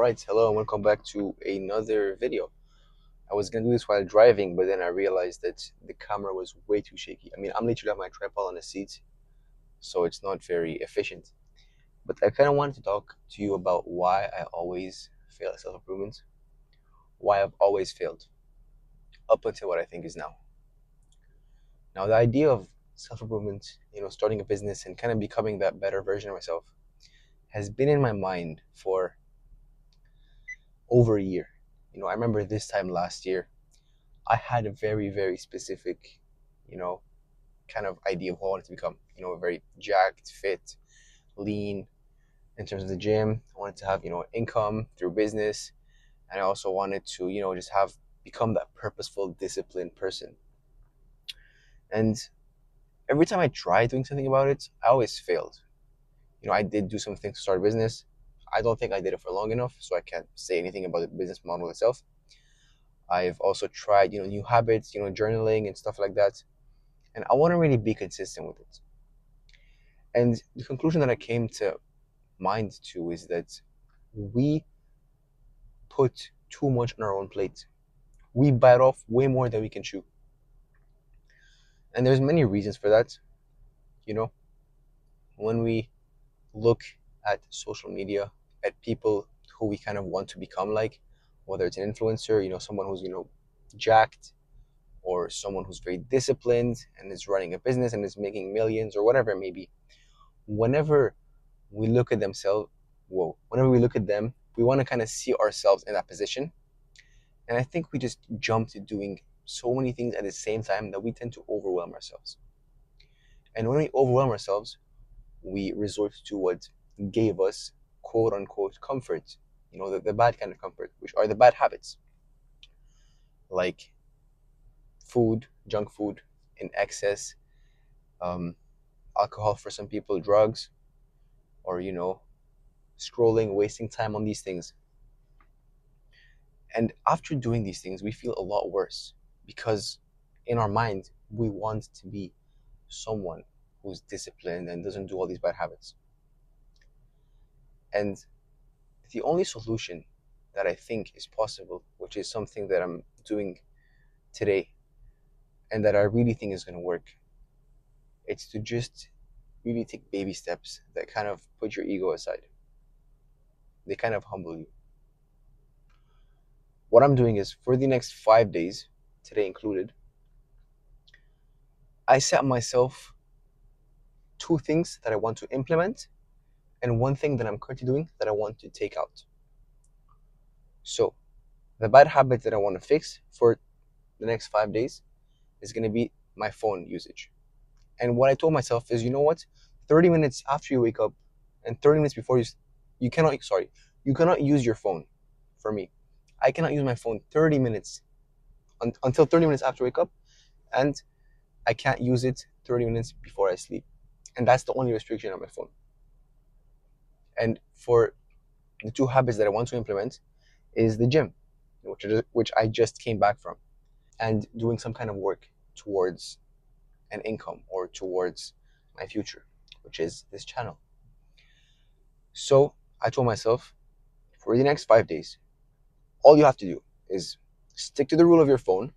Alright, hello and welcome back to another video. I was gonna do this while driving, but then I realized that the camera was way too shaky. I mean, I'm literally have my tripod on the seat, so it's not very efficient. But I kind of wanted to talk to you about why I always fail at self-improvement, why I've always failed, up until what I think is now. Now, the idea of self-improvement, starting a business and kind of becoming that better version of myself, has been in my mind for over a year. I remember this time last year, I had a very, very specific, you know, kind of idea of who I wanted to become. A very jacked, fit, lean in terms of the gym. I wanted to have, income through business. And I also wanted to, just become that purposeful, disciplined person. And every time I tried doing something about it, I always failed. I did do some things to start a business. I don't think I did it for long enough, so I can't say anything about the business model itself. I've also tried, new habits, journaling and stuff like that. And I want to really be consistent with it. And the conclusion that I came to mind to is that we put too much on our own plate. We bite off way more than we can chew. And there's many reasons for that. You know, when we look at social media, at people who we kind of want to become like, whether it's an influencer, someone who's, jacked, or someone who's very disciplined and is running a business and is making millions or whatever it may be. Whenever we look at themselves, whenever we look at them, we want to kind of see ourselves in that position. And I think we just jump to doing so many things at the same time that we tend to overwhelm ourselves. And when we overwhelm ourselves, we resort to what gave us quote unquote comfort, the bad kind of comfort, which are the bad habits, like food, junk food in excess, um, alcohol for some people, drugs, or, scrolling, wasting time on these things. And after doing these things, we feel a lot worse because in our mind, we want to be someone who's disciplined and doesn't do all these bad habits. And the only solution that I think is possible, which is something that I'm doing today and that I really think is going to work, it's to just really take baby steps that kind of put your ego aside. They kind of humble you. What I'm doing is for the next 5 days, today included, I set myself 2 things that I want to implement and 1 thing that I'm currently doing that I want to take out. So, the bad habit that I want to fix for the next 5 days is going to be my phone usage. And what I told myself is, you know what? 30 minutes after you wake up and 30 minutes before you cannot use your phone. For me, I cannot use my phone 30 minutes until 30 minutes after I wake up, and I can't use it 30 minutes before I sleep. And that's the only restriction on my phone. And for the 2 habits that I want to implement is the gym, which I just came back from, and doing some kind of work towards an income or towards my future, which is this channel. So I told myself, for the next 5 days, all you have to do is stick to the rule of your phone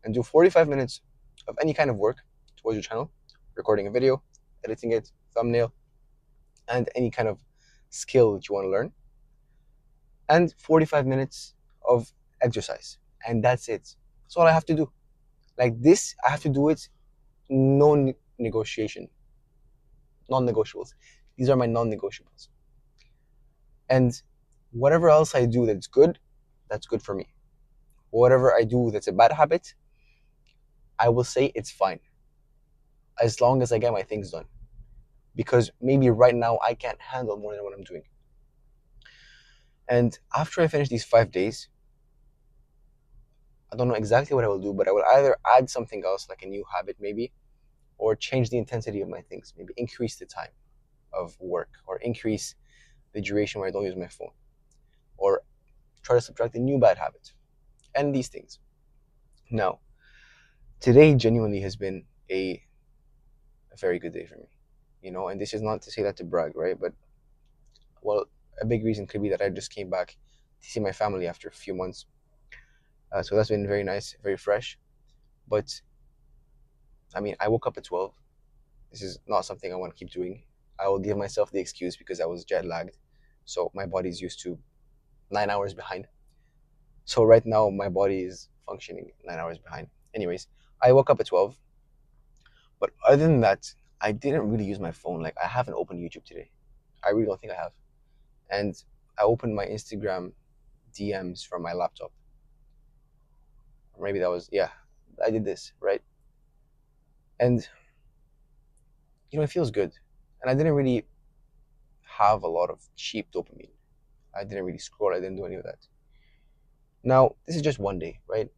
and do 45 minutes of any kind of work towards your channel, recording a video, editing it, thumbnail, and any kind of skill that you want to learn, and 45 minutes of exercise. And that's it. That's all I have to do. Like this, I have to do it, no negotiation, non-negotiables. These are my non-negotiables. And whatever else I do that's good for me. Whatever I do that's a bad habit, I will say it's fine, as long as I get my things done. Because maybe right now I can't handle more than what I'm doing. And after I finish these 5 days, I don't know exactly what I will do, but I will either add something else, like a new habit maybe, or change the intensity of my things, maybe increase the time of work, or increase the duration where I don't use my phone, or try to subtract a new bad habit, and these things. Now, today genuinely has been a very good day for me, and this is not to say that to brag, right? But, well, a big reason could be that I just came back to see my family after a few months. So that's been very nice, very fresh. But I mean, I woke up at 12. This is not something I want to keep doing. I will give myself the excuse because I was jet lagged. So my body's used to 9 hours behind. So right now my body is functioning 9 hours behind. Anyways, I woke up at 12. But other than that, I didn't really use my phone. Like I haven't opened YouTube today. I really don't think I have. And I opened my Instagram DMs from my laptop. Or maybe that was, yeah, I did this, right? And it feels good. And I didn't really have a lot of cheap dopamine. I didn't really scroll. I didn't do any of that. Now, this is just one day, right?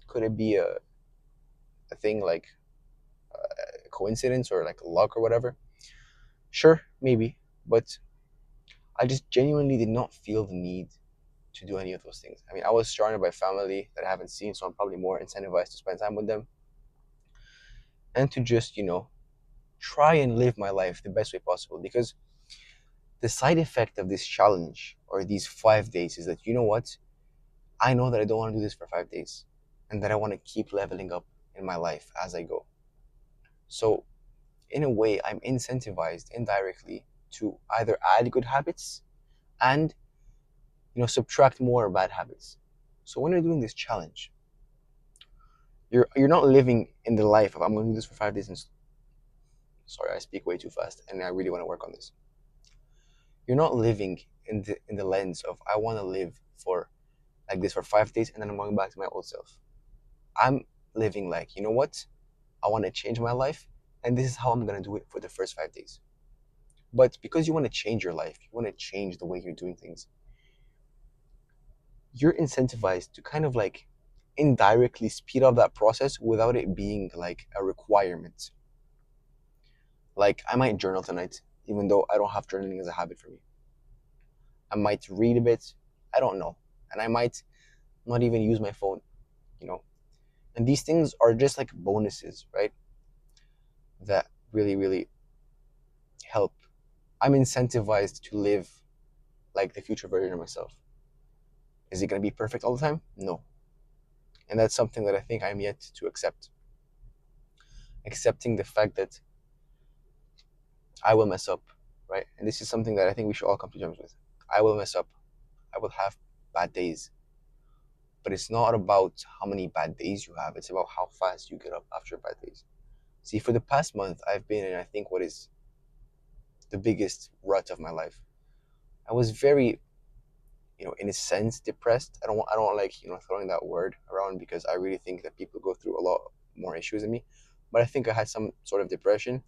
Could it be a thing like a coincidence or like luck or whatever? Sure, maybe. But I just genuinely did not feel the need to do any of those things. I mean, I was surrounded by family that I haven't seen, so I'm probably more incentivized to spend time with them and to just, try and live my life the best way possible. Because the side effect of this challenge or these 5 days is that, you know what? I know that I don't want to do this for 5 days and that I want to keep leveling up in my life as I go. So, in a way, I'm incentivized indirectly to either add good habits and, subtract more bad habits. So, when you're doing this challenge, you're not living in the life of I'm going to do this for 5 days and sorry, I speak way too fast and I really want to work on this. You're not living in the lens of I want to live for like this for 5 days and then I'm going back to my old self. I'm living like, you know what? I want to change my life and this is how I'm going to do it for the first 5 days. But because you want to change your life, you want to change the way you're doing things, you're incentivized to kind of like indirectly speed up that process without it being like a requirement. Like I might journal tonight, even though I don't have journaling as a habit for me. I might read a bit, I don't know. And I might not even use my phone, you know. And these things are just like bonuses, right? That really, really help. I'm incentivized to live like the future version of myself. Is it going to be perfect all the time? No. And that's something that I think I'm yet to accept. Accepting the fact that I will mess up, right? And this is something that I think we should all come to terms with. I will mess up. I will have bad days. But it's not about how many bad days you have, it's about how fast you get up after bad days. See, for the past month, I've been in, I think, what is the biggest rut of my life. I was very, in a sense, depressed. I don't like, throwing that word around because I really think that people go through a lot more issues than me. But I think I had some sort of depression.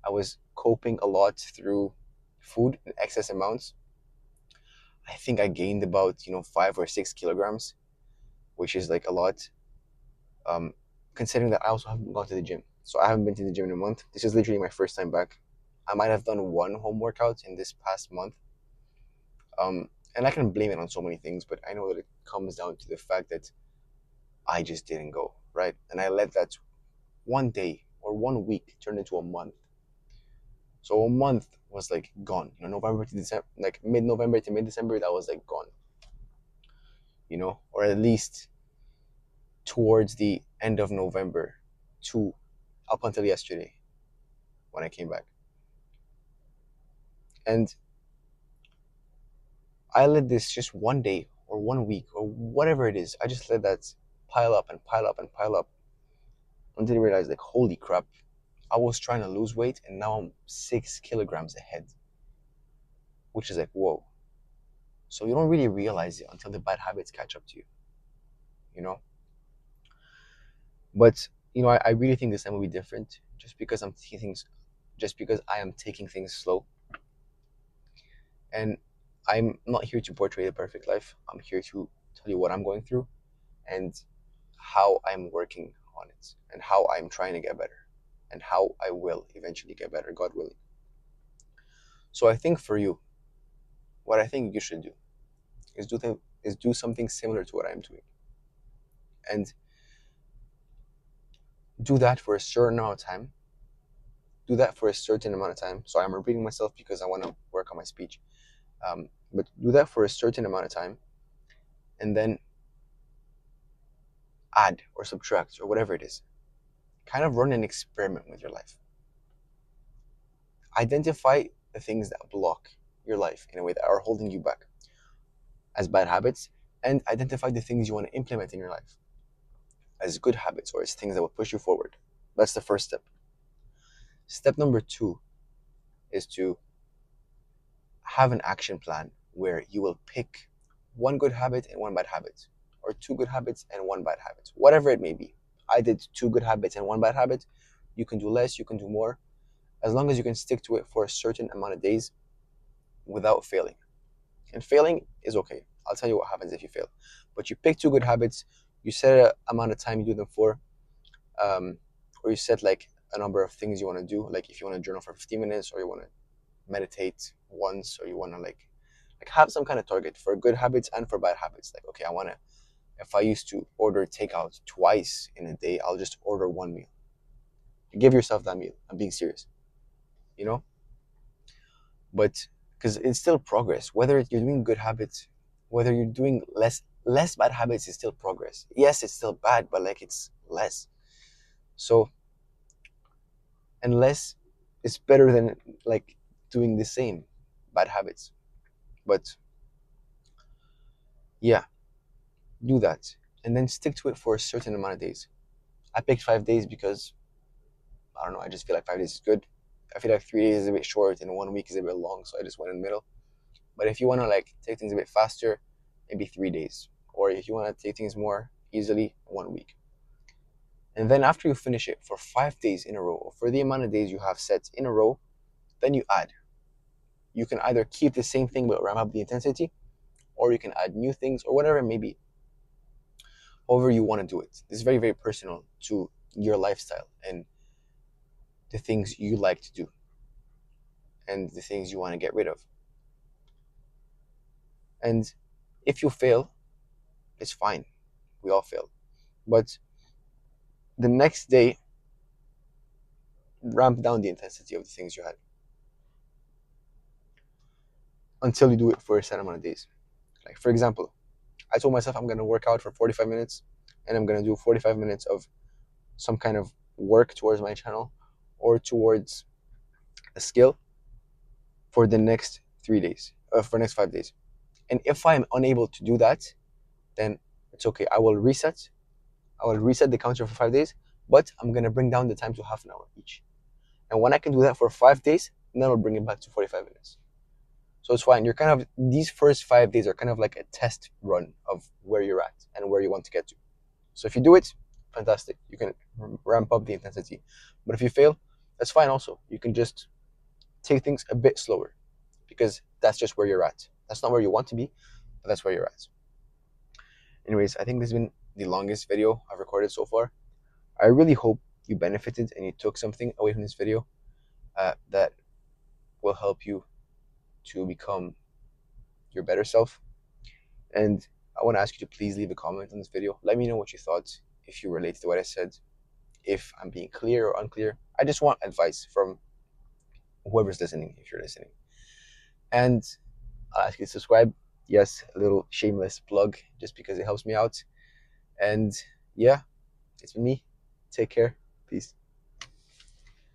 I was coping a lot through food in excess amounts. I think I gained about, 5 or 6 kilograms, which is like a lot. Um, Considering that I also haven't gone to the gym. So I haven't been to the gym in a month. This is literally my first time back. I might have done one home workout in this past month. And I can blame it on so many things, but I know that it comes down to the fact that I just didn't go, right? And I let that one day or 1 week turn into a month. So a month was like gone. November to December, like mid-November to mid-December, that was like gone. Or at least towards the end of November to up until yesterday when I came back. And I let this just one day or 1 week or whatever it is, I just let that pile up and pile up and pile up until I realized, like, holy crap, I was trying to lose weight and now I'm 6 kilograms ahead, which is like, whoa. So you don't really realize it until the bad habits catch up to you, you know? But, I really think this time will be different just because I am taking things slow. And I'm not here to portray the perfect life. I'm here to tell you what I'm going through and how I'm working on it and how I'm trying to get better and how I will eventually get better, God willing. So I think for you, what I think you should do is do something similar to what I'm doing. And do that for a certain amount of time. Do that for a certain amount of time. So I'm repeating myself because I want to work on my speech. But do that for a certain amount of time, and then add or subtract or whatever it is. Kind of run an experiment with your life. Identify the things that block your life in a way that are holding you back as bad habits, and identify the things you want to implement in your life as good habits or as things that will push you forward. That's the first step. Step number two is to have an action plan where you will pick one good habit and one bad habit, or two good habits and one bad habit, whatever it may be. I did two good habits and one bad habit. You can do less, you can do more, as long as you can stick to it for a certain amount of days without failing. And failing is okay. I'll tell you what happens if you fail. But you pick two good habits, you set an amount of time you do them for, or you set like a number of things you want to do. Like if you want to journal for 15 minutes, or you want to meditate once, or you want to like have some kind of target for good habits and for bad habits. Like, okay, I want to, if I used to order takeout twice in a day, I'll just order one meal. Give yourself that meal. I'm being serious, you know? But because it's still progress, whether you're doing good habits, whether you're doing less bad habits, is still progress. Yes, it's still bad, but like it's less. So, and less is better than like doing the same bad habits. But yeah, do that and then stick to it for a certain amount of days. I picked 5 days because I don't know, I just feel like 5 days is good. I feel like 3 days is a bit short and 1 week is a bit long, so I just went in the middle. But if you want to like take things a bit faster, maybe 3 days. Or if you want to take things more easily, 1 week. And then after you finish it for 5 days in a row, or for the amount of days you have set in a row, then you add. You can either keep the same thing but ramp up the intensity, or you can add new things or whatever it may be. However you want to do it. This is very, very personal to your lifestyle and the things you like to do and the things you want to get rid of. And if you fail, it's fine. We all fail. But the next day, ramp down the intensity of the things you had until you do it for a set amount of days. Like, for example, I told myself I'm going to work out for 45 minutes and I'm going to do 45 minutes of some kind of work towards my channel or towards a skill for the next 3 days, for the next 5 days. And if I'm unable to do that, then it's okay. I will reset the counter for 5 days, but I'm going to bring down the time to half an hour each. And when I can do that for 5 days, then I'll bring it back to 45 minutes. So it's fine. You're kind of, these first 5 days are kind of like a test run of where you're at and where you want to get to. So if you do it, fantastic. You can ramp up the intensity. But if you fail, that's fine also. You can just take things a bit slower because that's just where you're at. That's not where you want to be, but that's where you're at. Anyways, I think this has been the longest video I've recorded so far. I really hope you benefited and you took something away from this video that will help you to become your better self. And I want to ask you to please leave a comment on this video. Let me know what you thought, if you relate to what I said, if I'm being clear or unclear. I just want advice from whoever's listening, if you're listening. And I'll ask you to subscribe. Yes, a little shameless plug just because it helps me out. And yeah, it's been me. Take care. Peace.